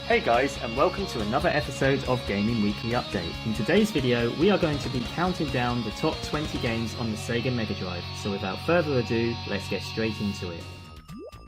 Hey guys, and welcome to another episode of Gaming Weekly Update. In today's video, we are going to be counting down the top 20 games on the Sega Mega Drive. So without further ado, let's get straight into it.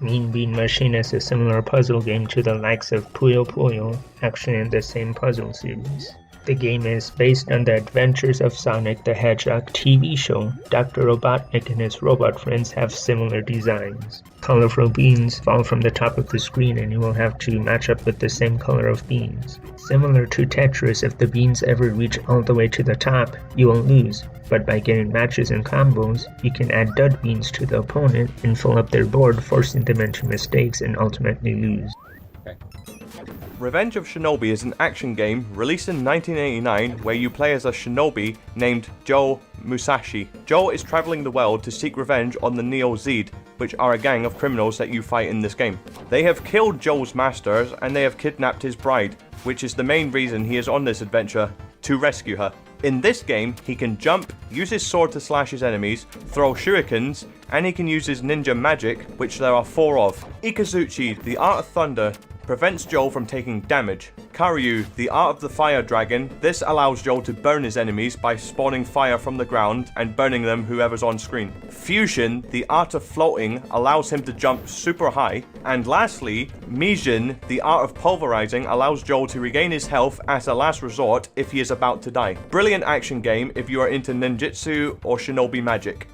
Meanbeanmachine is a similar puzzle game to the likes of Puyo Puyo, actually in the same puzzle series. The game is based on the adventures of Sonic the Hedgehog TV show. Dr. Robotnik and his robot friends have similar designs. Colorful beans fall from the top of the screen and you will have to match up with the same color of beans. Similar to Tetris, if the beans ever reach all the way to the top, you will lose. But by getting matches and combos, you can add dud beans to the opponent and fill up their board, forcing them into mistakes and ultimately lose. Revenge of Shinobi is an action game released in 1989 where you play as a shinobi named Joe Musashi. Joe is traveling the world to seek revenge on the Neo-Zed, which are a gang of criminals that you fight in this game. They have killed Joe's masters and they have kidnapped his bride, which is the main reason he is on this adventure, to rescue her. In this game, he can jump, use his sword to slash his enemies, throw shurikens, and he can use his ninja magic, which there are 4 of. Ikazuchi, the Art of Thunder, prevents Joe from taking damage. Karyu, the Art of the Fire Dragon, this allows Joe to burn his enemies by spawning fire from the ground and burning them whoever's on screen. Fusion, the Art of Floating, allows him to jump super high. And lastly, Mijin, the Art of Pulverizing, allows Joe to regain his health as a last resort if he is about to die. Brilliant action game if you are into ninjutsu or shinobi magic.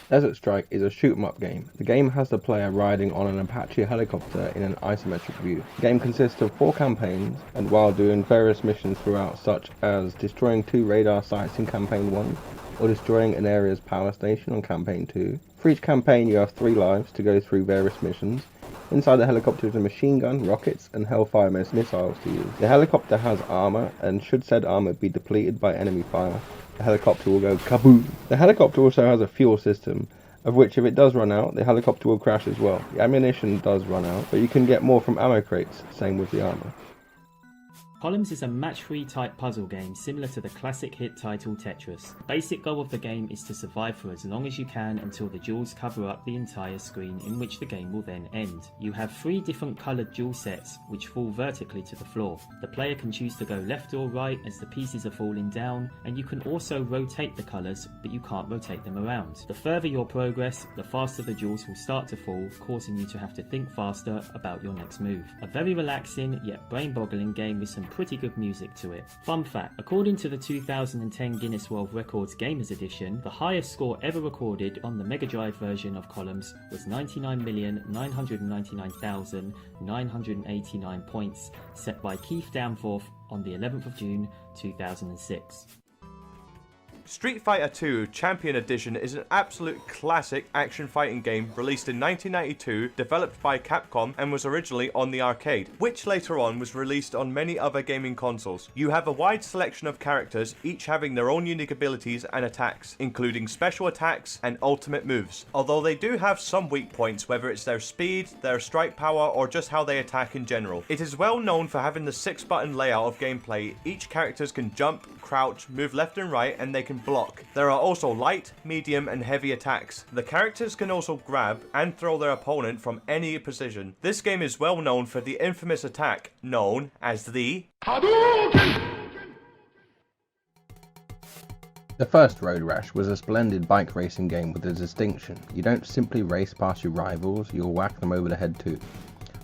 Desert Strike is a shoot-'em-up game. The game has the player riding on an Apache helicopter in an isometric view. The game consists of 4 campaigns, and while doing various missions throughout, such as destroying 2 radar sites in Campaign 1, or destroying an area's power station on Campaign 2. For each campaign you have 3 lives to go through various missions. Inside the helicopter is a machine gun, rockets, and Hellfire missiles to use. The helicopter has armor, and should said armor be depleted by enemy fire, the helicopter will go kaboom. The helicopter also has a fuel system, of which if it does run out, the helicopter will crash as well. The ammunition does run out, but you can get more from ammo crates, same with the armor. Columns is a match-3 type puzzle game similar to the classic hit title Tetris. The basic goal of the game is to survive for as long as you can until the jewels cover up the entire screen, in which the game will then end. You have 3 different coloured jewel sets which fall vertically to the floor. The player can choose to go left or right as the pieces are falling down, and you can also rotate the colours, but you can't rotate them around. The further your progress, the faster the jewels will start to fall, causing you to have to think faster about your next move. A very relaxing yet brain-boggling game with some pretty good music to it. Fun fact, according to the 2010 Guinness World Records Gamers Edition, the highest score ever recorded on the Mega Drive version of Columns was 99,999,989 points, set by Keith Danforth on the 11th of June 2006. Streetfighter 2 Champion Edition is an absolute classic action fighting game released in 1992, developed by Capcom, and was originally on the arcade, which later on was released on many other gaming consoles. You have a wide selection of characters, each having their own unique abilities and attacks, including special attacks and ultimate moves, although they do have some weak points, whether it's their speed, their strike power, or just how they attack in general. It is well known for having the 6-button layout of gameplay. Each character can jump, crouch, move left and right, and they can block. There are also light, medium, and heavy attacks. The characters can also grab and throw their opponent from any position. This game is well known for the infamous attack known as the Hadouken! The first Roadrash was a splendid bike racing game with a distinction. You don't simply race past your rivals, you'll whack them over the head too.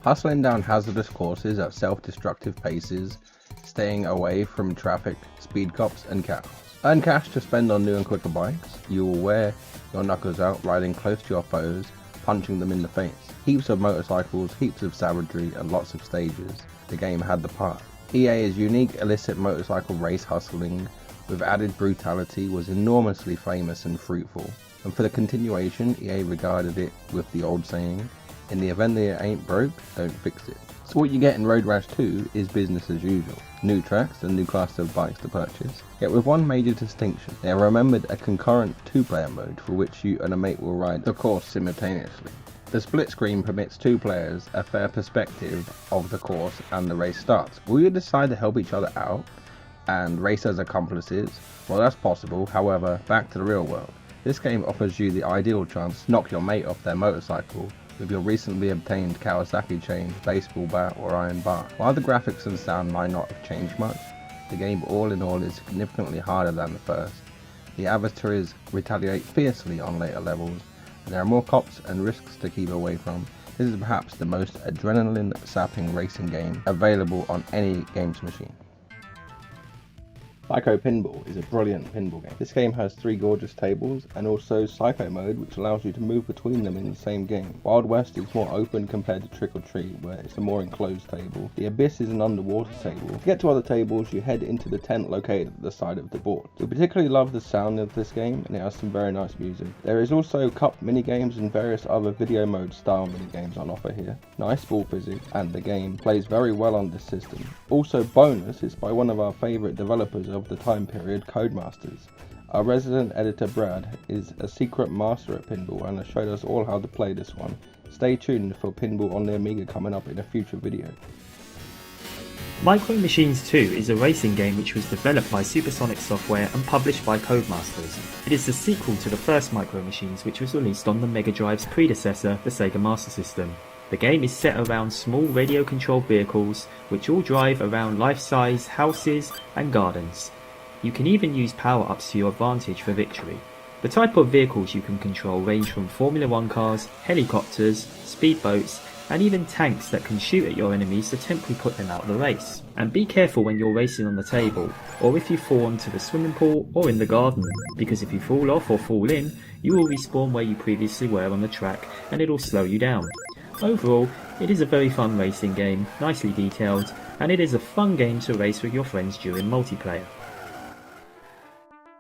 Hustling down hazardous courses at self-destructive paces, staying away from traffic, speed cops, and cows. Earn cash to spend on new and quicker bikes. You will wear your knuckles out riding close to your foes, punching them in the face. Heaps of motorcycles, heaps of savagery, and lots of stages. The game had the part. EA's unique illicit motorcycle race hustling with added brutality was enormously famous and fruitful. And for the continuation, EA regarded it with the old saying, in the event that it ain't broke, don't fix it. So what you get in Roadrash 2 is business as usual. New tracks and new class of bikes to purchase, yet with one major distinction. They remembered a concurrent 2-player mode for which you and a mate will ride the course simultaneously. The split screen permits 2 players a fair perspective of the course and the race starts. Will you decide to help each other out and race as accomplices? Well, that's possible. However, back to the real world. This game offers you the ideal chance to knock your mate off their motorcycle with your recently obtained Kawasaki chain, baseball bat or iron bar. While the graphics and sound might not have changed much, the game all in all is significantly harder than the first. The adversaries retaliate fiercely on later levels, and there are more cops and risks to keep away from. This is perhaps the most adrenaline-sapping racing game available on any games machine. Psycho Pinball is a brilliant pinball game. This game has 3 gorgeous tables and also Psycho mode, which allows you to move between them in the same game. Wild West is more open compared to Trick or Treat, where it's a more enclosed table. The Abyss is an underwater table. To get to other tables, you head into the tent located at the side of the board. We particularly love the sound of this game, and it has some very nice music. There is also cup minigames and various other video mode style minigames on offer here. Nice ball physics, and the game plays very well on this system. Also bonus, it's by one of our favourite developers of the time period, Codemasters. Our resident editor Brad is a secret master at pinball and has showed us all how to play this one. Stay tuned for Pinball on the Amiga coming up in a future video. MicroMachines 2 is a racing game which was developed by Supersonic Software and published by Codemasters. It is the sequel to the first MicroMachines, which was released on the Mega Drive's predecessor, the Sega Master System. The game is set around small radio-controlled vehicles which all drive around life-size houses and gardens. You can even use power-ups to your advantage for victory. The type of vehicles you can control range from Formula 1 cars, helicopters, speedboats, and even tanks that can shoot at your enemies to temporarily put them out of the race. And be careful when you're racing on the table, or if you fall onto the swimming pool or in the garden, because if you fall off or fall in, you will respawn where you previously were on the track and it'll slow you down. Overall, it is a very fun racing game, nicely detailed, and it is a fun game to race with your friends during multiplayer.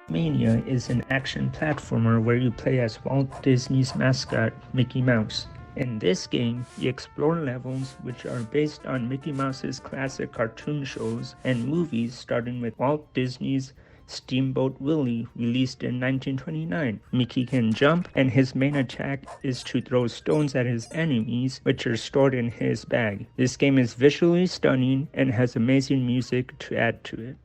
Mania is an action platformer where you play as Walt Disney's mascot, Mickey Mouse. In this game, you explore levels which are based on Mickey Mouse's classic cartoon shows and movies, starting with Walt Disney's Steamboat Willie, released in 1929. Mickey can jump, and his main attack is to throw stones at his enemies, which are stored in his bag. This game is visually stunning and has amazing music to add to it.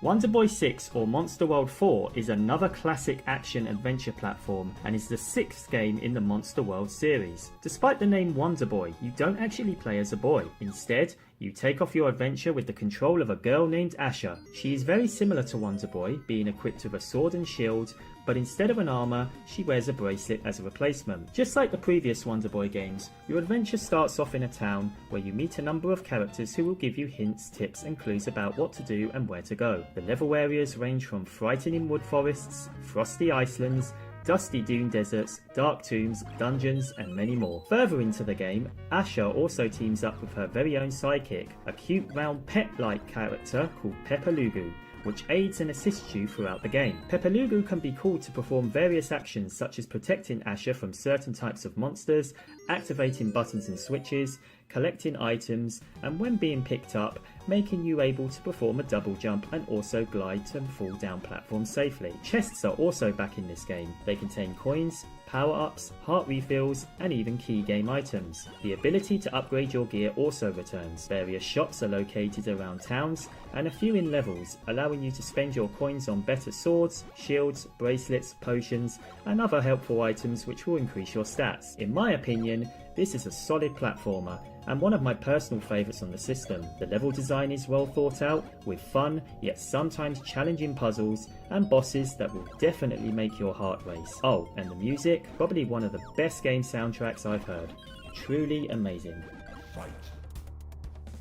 Wonderboy 6 or Monster World 4 is another classic action-adventure platform and is the 6th game in the Monster World series. Despite the name Wonderboy, you don't actually play as a boy. Instead, you take off your adventure with the control of a girl named Asher. She is very similar to Wonderboy, being equipped with a sword and shield, but instead of an armour, she wears a bracelet as a replacement. Just like the previous Wonderboy games, your adventure starts off in a town where you meet a number of characters who will give you hints, tips and clues about what to do and where to go. The level areas range from frightening wood forests, frosty icelands, dusty dune deserts, dark tombs, dungeons and many more. Further into the game, Asher also teams up with her very own sidekick, a cute round pet-like character called Peppalugu, which aids and assists you throughout the game. Peppalugu can be called to perform various actions such as protecting Asher from certain types of monsters, activating buttons and switches, collecting items, and when being picked up, making you able to perform a double jump and also glide and fall down platforms safely. Chests are also back in this game. They contain coins, power-ups, heart refills, and even key game items. The ability to upgrade your gear also returns. Various shops are located around towns, and a few in levels, allowing you to spend your coins on better swords, shields, bracelets, potions, and other helpful items which will increase your stats. In my opinion, this is a solid platformer, and one of my personal favourites on the system. The level design is well thought out, with fun, yet sometimes challenging puzzles, and bosses that will definitely make your heart race. Oh, and the music, probably one of the best game soundtracks I've heard. Truly amazing. Fight.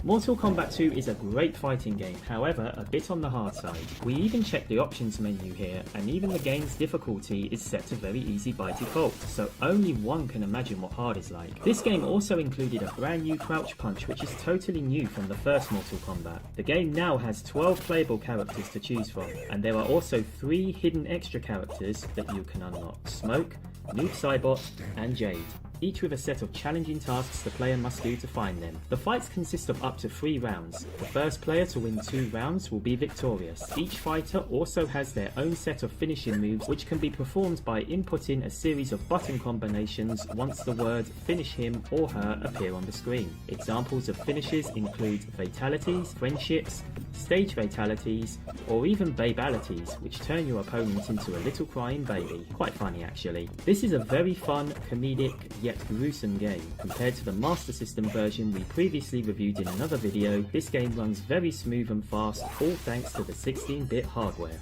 MortalKombat 2 is a great fighting game, however a bit on the hard side. We even checked the options menu here, and even the game's difficulty is set to very easy by default, so only one can imagine what hard is like. This game also included a brand new crouch punch which is totally new from the first Mortal Kombat. The game now has 12 playable characters to choose from, and there are also 3 hidden extra characters that you can unlock: Smoke, Noob Saibot and Jade, each with a set of challenging tasks the player must do to find them. The fights consist of up to 3 rounds. The first player to win 2 rounds will be victorious. Each fighter also has their own set of finishing moves which can be performed by inputting a series of button combinations once the word "finish him" or "her" appear on the screen. Examples of finishes include fatalities, friendships, stage fatalities, or even babalities, which turn your opponent into a little crying baby. Quite funny actually. This is a very fun, comedic, yet gruesome game. Compared to the Master System version we previously reviewed in another video, this game runs very smooth and fast, all thanks to the 16-bit hardware.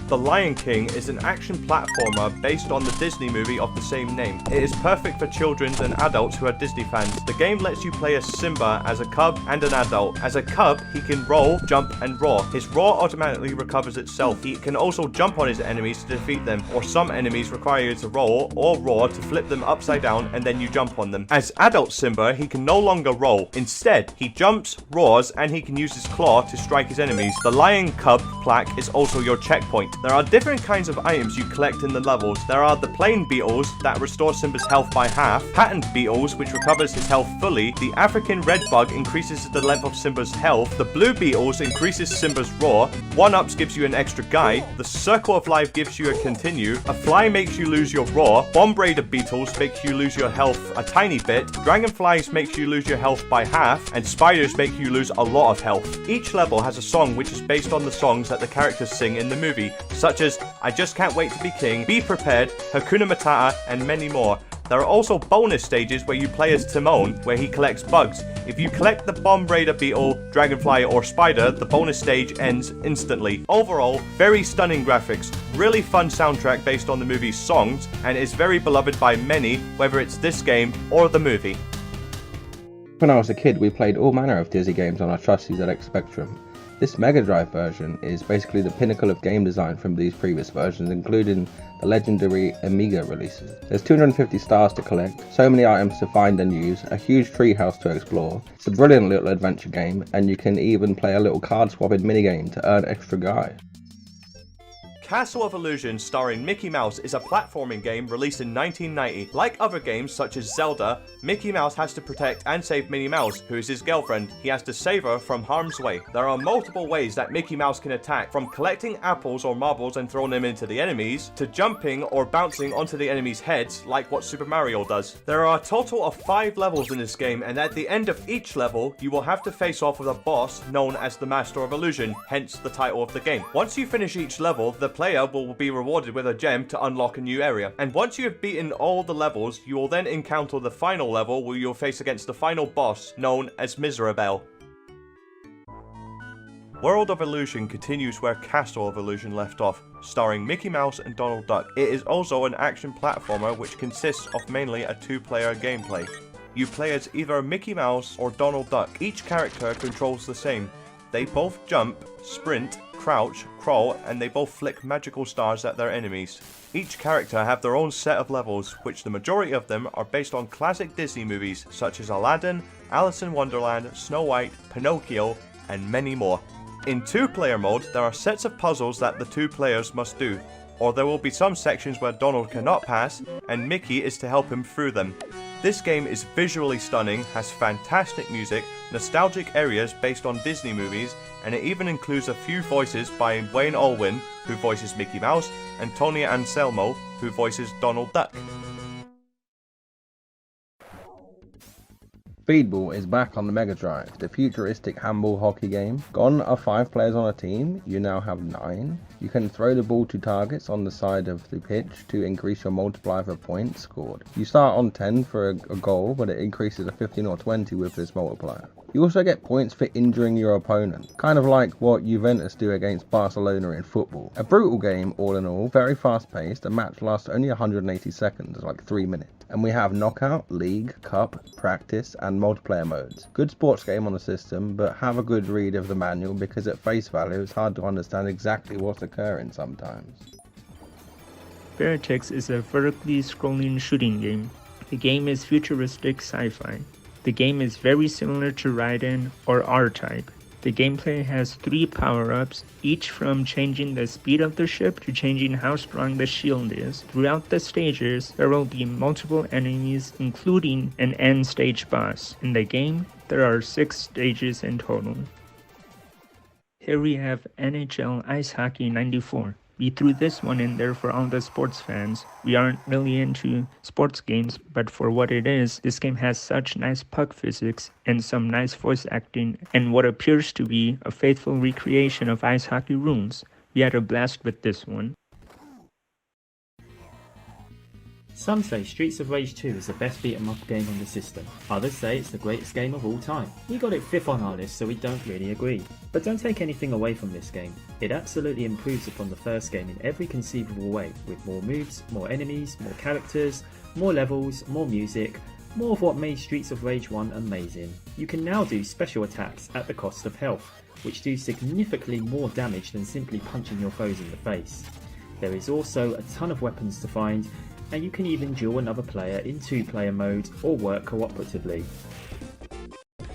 The LionKing is an action platformer based on the Disney movie of the same name. It is perfect for children and adults who are Disney fans. The game lets you play as Simba as a cub and an adult. As a cub, he can roll, jump, and roar. His roar automatically recovers itself. He can also jump on his enemies to defeat them, or some enemies require you to roll or roar to flip them upside down and then you jump on them. As adult Simba, he can no longer roll. Instead, he jumps, roars, and he can use his claw to strike his enemies. The Lion Cub plaque is also your checkpoint. There are different kinds of items you collect in the levels. There are the plain beetles that restore Simba's health by half, patterned beetles which recovers his health fully, the African red bug increases the length of Simba's health, the blue beetles increases Simba's roar, 1-ups gives you an extra guy, the circle of life gives you a continue, a fly makes you lose your roar, bomb raider beetles makes you lose your health a tiny bit, dragonflies makes you lose your health by half, and spiders make you lose a lot of health. Each level has a song which is based on the songs that the characters sing in the movie, such as I Just Can't Wait to Be King, Be Prepared, Hakuna Matata, and many more. There are also bonus stages where you play as Timon, where he collects bugs. If you collect the Bomb Raider beetle, dragonfly, or spider, the bonus stage ends instantly. Overall, very stunning graphics, really fun soundtrack based on the movie's songs, and is very beloved by many, whether it's this game or the movie. When I was a kid, we played all manner of Disney games on our trusty ZX Spectrum. This Mega Drive version is basically the pinnacle of game design from these previous versions, including the legendary Amiga releases. There's 250 stars to collect, so many items to find and use, a huge treehouse to explore. It's a brilliant little adventure game, and you can even play a little card swapping minigame to earn extra guy. Castle of Illusion starring Mickey Mouse is a platforming game released in 1990. Like other games such as Zelda, Mickey Mouse has to protect and save Minnie Mouse, who is his girlfriend. He has to save her from harm's way. There are multiple ways that Mickey Mouse can attack, from collecting apples or marbles and throwing them into the enemies, to jumping or bouncing onto the enemies' heads, like what Super Mario does. There are a total of 5 levels in this game, and at the end of each level, you will have to face off with a boss known as the Master of Illusion, hence the title of the game. Once you finish each level, the player will be rewarded with a gem to unlock a new area. And once you have beaten all the levels, you will then encounter the final level where you'll face against the final boss, known as Miserable. World of Illusion continues where Castle of Illusion left off, starring Mickey Mouse and Donald Duck. It is also an action platformer which consists of mainly a 2-player gameplay. You play as either Mickey Mouse or Donald Duck. Each character controls the same. They both jump, sprint, crouch, crawl, and they both flick magical stars at their enemies. Each character have their own set of levels, which the majority of them are based on classic Disney movies such as Aladdin, Alice in Wonderland, Snow White, Pinocchio, and many more. In 2-player mode, there are sets of puzzles that the 2 players must do, or there will be some sections where Donald cannot pass, and Mickey is to help him through them. This game is visually stunning, has fantastic music, nostalgic areas based on Disney movies, and it even includes a few voices by Wayne Allwyn, who voices Mickey Mouse, and Tony Anselmo, who voices Donald Duck. Speedball is back on the Mega Drive, the futuristic handball hockey game. Gone are 5 players on a team, you now have 9. You can throw the ball to targets on the side of the pitch to increase your multiplier for points scored. You start on 10 for a goal, but it increases to 15 or 20 with this multiplier. You also get points for injuring your opponent, kind of like what Juventus do against Barcelona in football. A brutal game all in all, very fast paced, a match lasts only 180 seconds, like 3 minutes. And we have knockout, league, cup, practice and multiplayer modes. Good sports game on the system, but have a good read of the manual because at face value it's hard to understand exactly what's occurring sometimes. Verytex is a vertically scrolling shooting game. The game is futuristic sci-fi. The game is very similar to Raiden or R-Type. The gameplay has 3 power-ups, each from changing the speed of the ship to changing how strong the shield is. Throughout the stages, there will be multiple enemies, including an end stage boss. In the game, there are 6 stages in total. Here we have NHL Ice Hockey 94. We threw this one in there for all the sports fans. We aren't really into sports games, but for what it is, this game has such nice puck physics and some nice voice acting and what appears to be a faithful recreation of ice hockey rules. We had a blast with this one. Some say Streets of Rage 2 is the best beat 'em up game on the system. Others say it's the greatest game of all time. We got it 5th on our list, so we don't really agree. But don't take anything away from this game. It absolutely improves upon the first game in every conceivable way, with more moves, more enemies, more characters, more levels, more music, more of what made Streets of Rage 1 amazing. You can now do special attacks at the cost of health, which do significantly more damage than simply punching your foes in the face. There is also a ton of weapons to find, and you can even duel another player in 2-player mode or work cooperatively.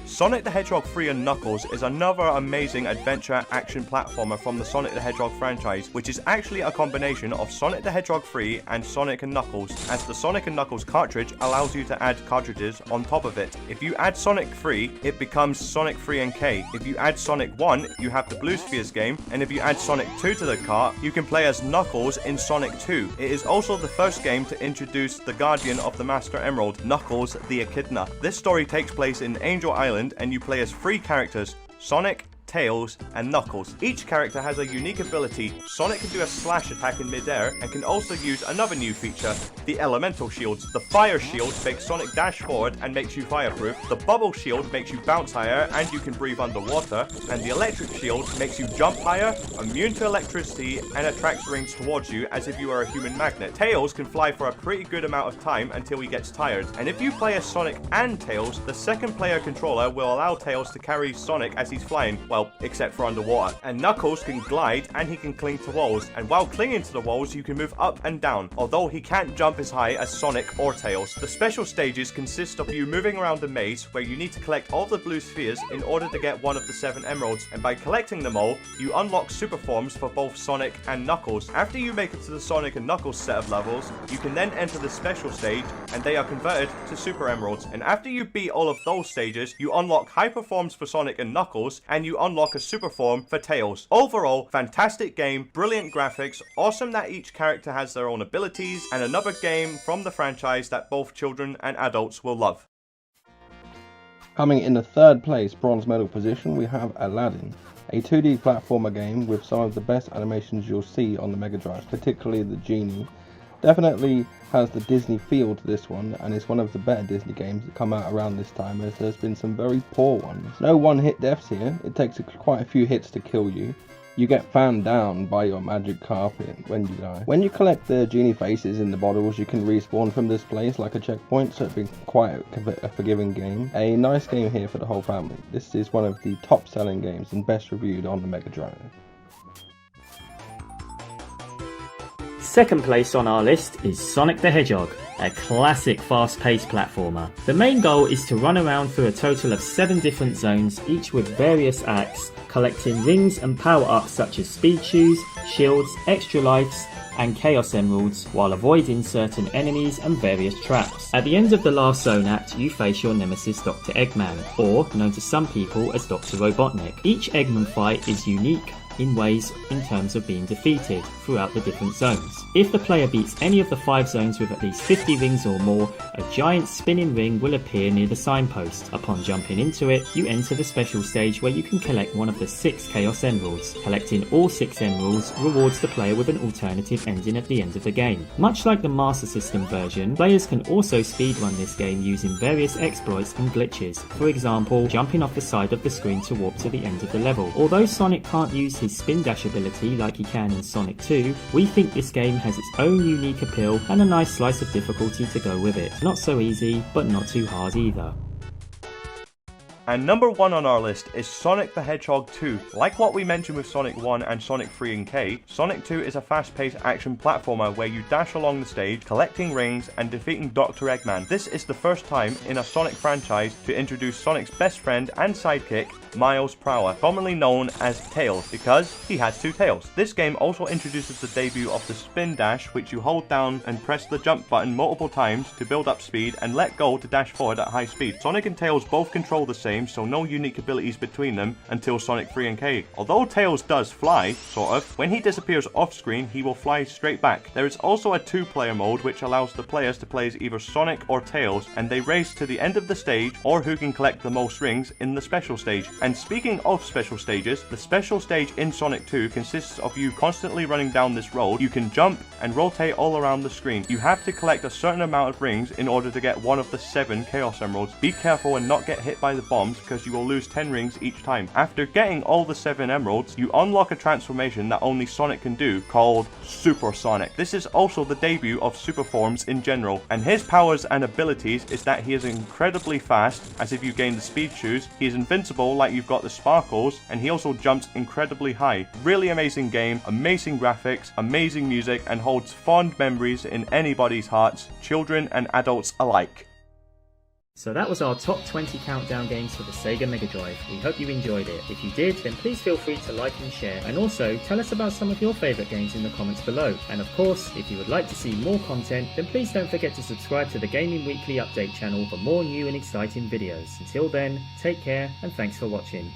Sonic the Hedgehog 3 and Knuckles is another amazing adventure action platformer from the Sonic the Hedgehog franchise, which is actually a combination of Sonic the Hedgehog 3 and Sonic and Knuckles, as the Sonic and Knuckles cartridge allows you to add cartridges on top of it. If you add Sonic 3, it becomes Sonic 3 and K. If you add Sonic 1, you have the Blue Spheres game, and if you add Sonic 2 to the cart, you can play as Knuckles in Sonic 2. It is also the first game to introduce the Guardian of the Master Emerald, Knuckles the Echidna. This story takes place in Angel Island, and you play as 3 characters: Sonic, Tails, and Knuckles. Each character has a unique ability. Sonic can do a slash attack in midair and can also use another new feature, the Elemental Shields. The Fire Shield makes Sonic dash forward and makes you fireproof. The Bubble Shield makes you bounce higher and you can breathe underwater. And the Electric Shield makes you jump higher, immune to electricity, and attracts rings towards you as if you were a human magnet. Tails can fly for a pretty good amount of time until he gets tired. And if you play as Sonic and Tails, the second player controller will allow Tails to carry Sonic as he's flying. Well, except for underwater. And Knuckles can glide and he can cling to walls. And while clinging to the walls, you can move up and down, although he can't jump as high as Sonic or Tails. The special stages consist of you moving around a maze where you need to collect all the blue spheres in order to get one of the 7 emeralds. And by collecting them all, you unlock super forms for both Sonic and Knuckles. After you make it to the Sonic and Knuckles set of levels, you can then enter the special stage and they are converted to super emeralds. And after you beat all of those stages, you unlock hyper forms for Sonic and Knuckles, and you unlock a super form for Tails. Overall, fantastic game, brilliant graphics, awesome that each character has their own abilities, and another game from the franchise that both children and adults will love. Coming in the 3rd place bronze medal position, we have Aladdin, a 2D platformer game with some of the best animations you'll see on the Mega Drive, particularly the genie. Definitely has the Disney feel to this one, and it's one of the better Disney games that come out around this time, as there's been some very poor ones. No one-hit deaths here. It takes quite a few hits to kill you. You get fanned down by your magic carpet when you die. When you collect the genie faces in the bottles, you can respawn from this place like a checkpoint, so it's been quite a forgiving game. A nice game here for the whole family. This is one of the top selling games and best reviewed on the Mega Drive. Second place on our list is Sonic the Hedgehog, a classic fast-paced platformer. The main goal is to run around through a total of 7 different zones, each with various acts, collecting rings and power-ups such as speed shoes, shields, extra lives, and chaos emeralds, while avoiding certain enemies and various traps. At the end of the last zone act, you face your nemesis Dr. Eggman, or known to some people as Dr. Robotnik. Each Eggman fight is unique in ways in terms of being defeated throughout the different zones. If the player beats any of the 5 zones with at least 50 rings or more, a giant spinning ring will appear near the signpost. Upon jumping into it, you enter the special stage where you can collect one of the 6 Chaos Emeralds. Collecting all 6 emeralds rewards the player with an alternative ending at the end of the game. Much like the Master System version, players can also speedrun this game using various exploits and glitches. For example, jumping off the side of the screen to warp to the end of the level. Although Sonic can't use his spin dash ability like he can in Sonic 2, we think this game has its own unique appeal and a nice slice of difficulty to go with it. Not so easy, but not too hard either. And number 1 on our list is Sonic the Hedgehog 2. Like what we mentioned with Sonic 1 and Sonic 3 and K, Sonic 2 is a fast-paced action platformer where you dash along the stage, collecting rings and defeating Dr. Eggman. This is the first time in a Sonic franchise to introduce Sonic's best friend and sidekick, Miles Prower, commonly known as Tails, because he has 2 tails. This game also introduces the debut of the spin dash, which you hold down and press the jump button multiple times to build up speed and let go to dash forward at high speed. Sonic and Tails both control the same, same, so no unique abilities between them until Sonic 3 and K. Although Tails does fly, sort of, when he disappears off screen, he will fly straight back. There is also a 2-player mode which allows the players to play as either Sonic or Tails, and they race to the end of the stage or who can collect the most rings in the special stage. And speaking of special stages, the special stage in Sonic 2 consists of you constantly running down this road. You can jump and rotate all around the screen. You have to collect a certain amount of rings in order to get one of the 7 Chaos Emeralds. Be careful and not get hit by the bombs because you will lose 10 rings each time. After getting all the 7 emeralds, you unlock a transformation that only Sonic can do called Super Sonic. This is also the debut of super forms in general, and his powers and abilities is that he is incredibly fast, as if you gain the speed shoes, he is invincible like you've got the sparkles, and he also jumps incredibly high. Really amazing game, amazing graphics, amazing music, and holds fond memories in anybody's hearts, children and adults alike. So that was our top 20 countdown games for the Sega Mega Drive. We hope you enjoyed it. If you did, then please feel free to like and share, and also tell us about some of your favourite games in the comments below. And of course, if you would like to see more content, then please don't forget to subscribe to the Gaming Weekly Update channel for more new and exciting videos. Until then, take care and thanks for watching.